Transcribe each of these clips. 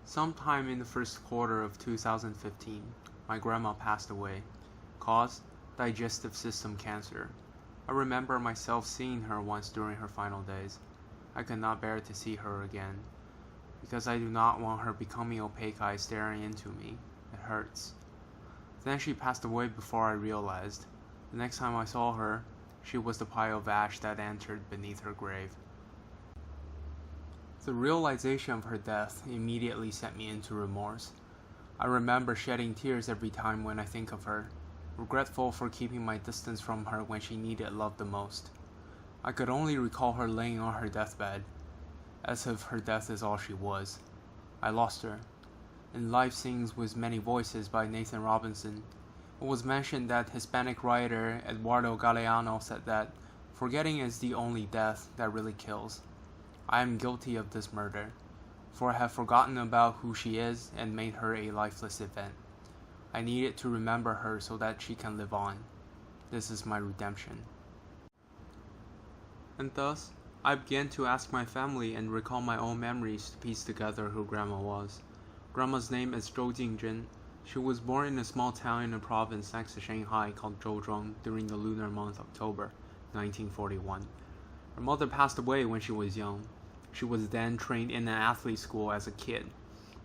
Sometime in the first quarter of 2015, my grandma passed away, caused digestive system cancer. I remember myself seeing her once during her final days. I could not bear to see her again, because I do not want her becoming opaque eyes staring into me. It hurts. Then she passed away before I realized. The next time I saw her, she was the pile of ash that entered beneath her grave. The realization of her death immediately sent me into remorse. I remember shedding tears every time when I think of her, regretful for keeping my distance from her when she needed love the most. I could only recall her laying on her deathbed, as if her death is all she was. I lost her. In Life Sings with Many Voices by Nathan Robinson, it was mentioned that Hispanic writer Eduardo Galeano said that forgetting is the only death that really kills. I am guilty of this murder, for I have forgotten about who she is and made her a lifeless event. I needed to remember her so that she can live on. This is my redemption. And thus, I began to ask my family and recall my own memories to piece together who Grandma was. Grandma's name is Zhou Jingjin. She was born in a small town in a province next to Shanghai called Zhouzhong during the lunar month October 1941. Her mother passed away when she was young. She was then trained in an athlete school as a kid.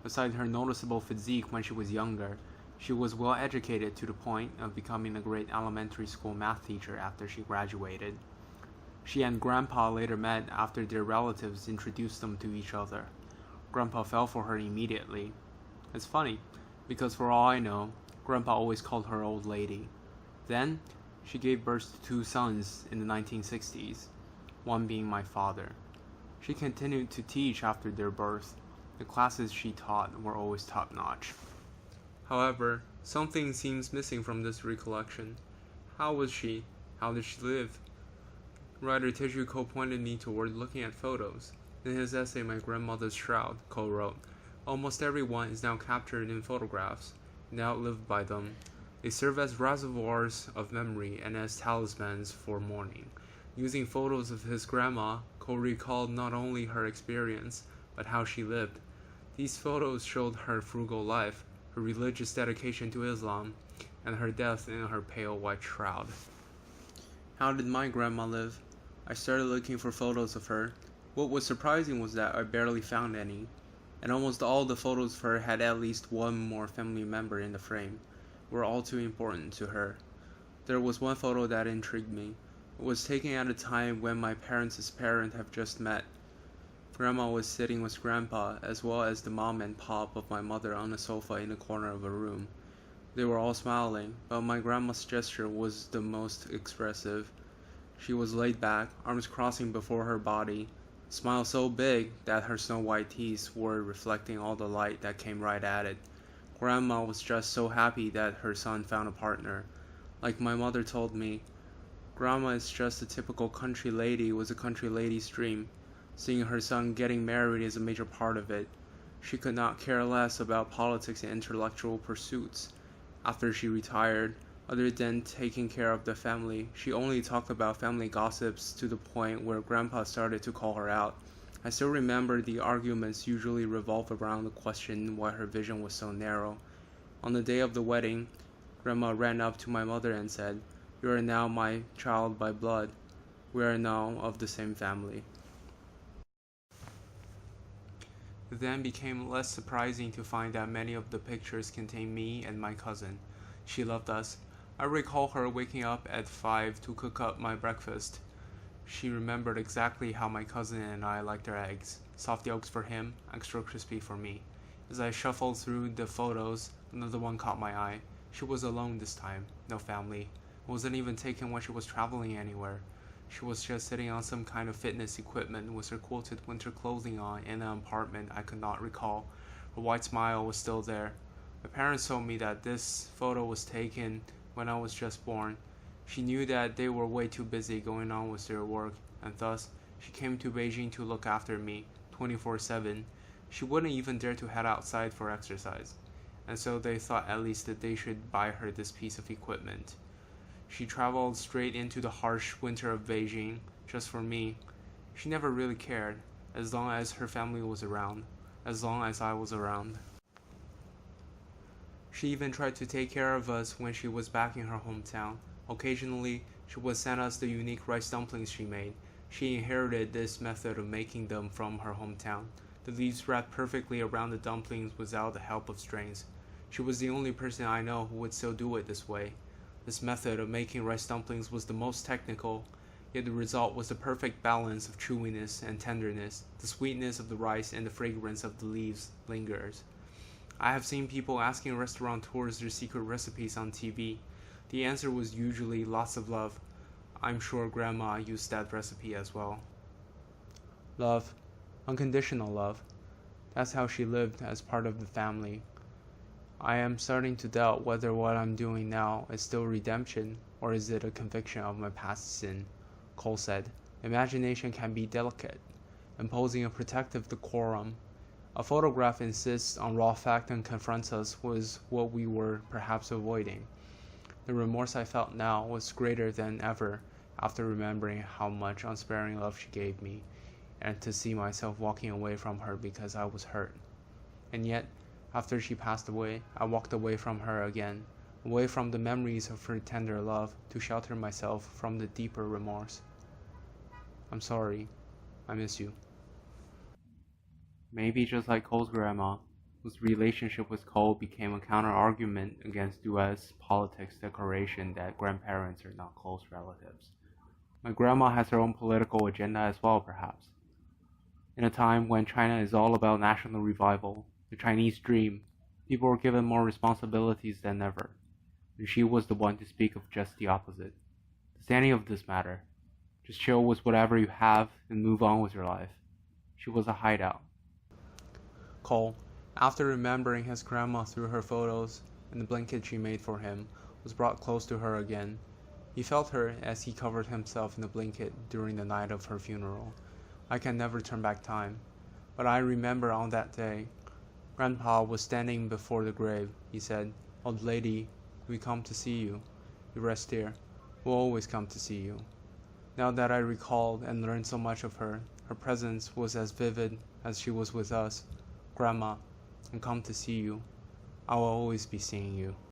Besides her noticeable physique when she was younger, she was well educated to the point of becoming a great elementary school math teacher after she graduated. She and Grandpa later met after their relatives introduced them to each other. Grandpa fell for her immediately. It's funny, because for all I know, Grandpa always called her old lady. Then, she gave birth to two sons in the 1960s, one being my father. She continued to teach after their birth. The classes she taught were always top-notch. However, something seems missing from this recollection. How was she? How did she live? Writer Teju Ko pointed me toward looking at photos. In his essay My Grandmother's Shroud, Ko wrote, "Almost everyone is now captured in photographs, and outlived by them. They serve as reservoirs of memory and as talismans for mourning." Using photos of his grandma, Ko recalled not only her experience, but how she lived. These photos showed her frugal life, her religious dedication to Islam, and her death in her pale white shroud. How did my grandma live? I started looking for photos of her. What was surprising was that I barely found any, and almost all the photos of her had at least one more family member in the frame, were all too important to her. There was one photo that intrigued me. It was taken at a time when my parents' parents have just met. Grandma was sitting with Grandpa, as well as the mom and pop of my mother on a sofa in a corner of a room. They were all smiling, but my grandma's gesture was the most expressive. She was laid back, arms crossing before her body, smile so big that her snow-white teeth were reflecting all the light that came right at it. Grandma was just so happy that her son found a partner. Like my mother told me, Grandma is just a typical country lady with a country lady's dream. Seeing her son getting married is a major part of it. She could not care less about politics and intellectual pursuits. After she retired, other than taking care of the family, she only talked about family gossips to the point where Grandpa started to call her out. I still remember the arguments usually revolved around the question why her vision was so narrow. On the day of the wedding, Grandma ran up to my mother and said, "You are now my child by blood. We are now of the same family." It then became less surprising to find that many of the pictures contained me and my cousin. She loved us. I recall her waking up at 5 to cook up my breakfast. She remembered exactly how my cousin and I liked our eggs. Soft yolks for him, extra crispy for me. As I shuffled through the photos, another one caught my eye. She was alone this time, no family. It wasn't even taken when she was traveling anywhere. She was just sitting on some kind of fitness equipment with her quilted winter clothing on in an apartment I could not recall. Her white smile was still there. My parents told me that this photo was taken when I was just born. She knew that they were way too busy going on with their work, and thus she came to Beijing to look after me 24/7. She wouldn't even dare to head outside for exercise, and so they thought at least that they should buy her this piece of equipment. She traveled straight into the harsh winter of Beijing just for me. She never really cared, as long as her family was around. as long as I was around. She even tried to take care of us when she was back in her hometown. Occasionally, she would send us the unique rice dumplings she made. She inherited this method of making them from her hometown. The leaves wrapped perfectly around the dumplings without the help of strings. She was the only person I know who would still do it this way. This method of making rice dumplings was the most technical, yet the result was the perfect balance of chewiness and tenderness. The sweetness of the rice and the fragrance of the leaves lingers. I have seen people asking restaurateurs their secret recipes on TV. The answer was usually lots of love. I'm sure Grandma used that recipe as well. Love. Unconditional love. That's how she lived as part of the family. I am starting to doubt whether what I'm doing now is still redemption, or is it a conviction of my past sin. Cole said, imagination can be delicate, imposing a protective decorum. A photograph insists on raw fact and confronts us with what we were perhaps avoiding. The remorse I felt now was greater than ever after remembering how much unsparing love she gave me, and to see myself walking away from her because I was hurt. And yet, after she passed away, I walked away from her again, away from the memories of her tender love, to shelter myself from the deeper remorse. I'm sorry. I miss you. Maybe just like Cole's grandma, whose relationship with Cole became a counter-argument against US politics' declaration that grandparents are not close relatives. My grandma has her own political agenda as well, perhaps. In a time when China is all about national revival, the Chinese dream, people were given more responsibilities than ever, and she was the one to speak of just the opposite. Does any of this matter? Just chill with whatever you have and move on with your life. She was a hideout. Cole, after remembering his grandma through her photos and the blanket she made for him, was brought close to her again. He felt her as he covered himself in the blanket during the night of her funeral. I can never turn back time, but I remember on that day, Grandpa was standing before the grave. He said, "Old lady, we come to see you. You rest here. We'll always come to see you." Now that I recalled and learned so much of her, her presence was as vivid as she was with us. Grandma, I come to see you. I will always be seeing you.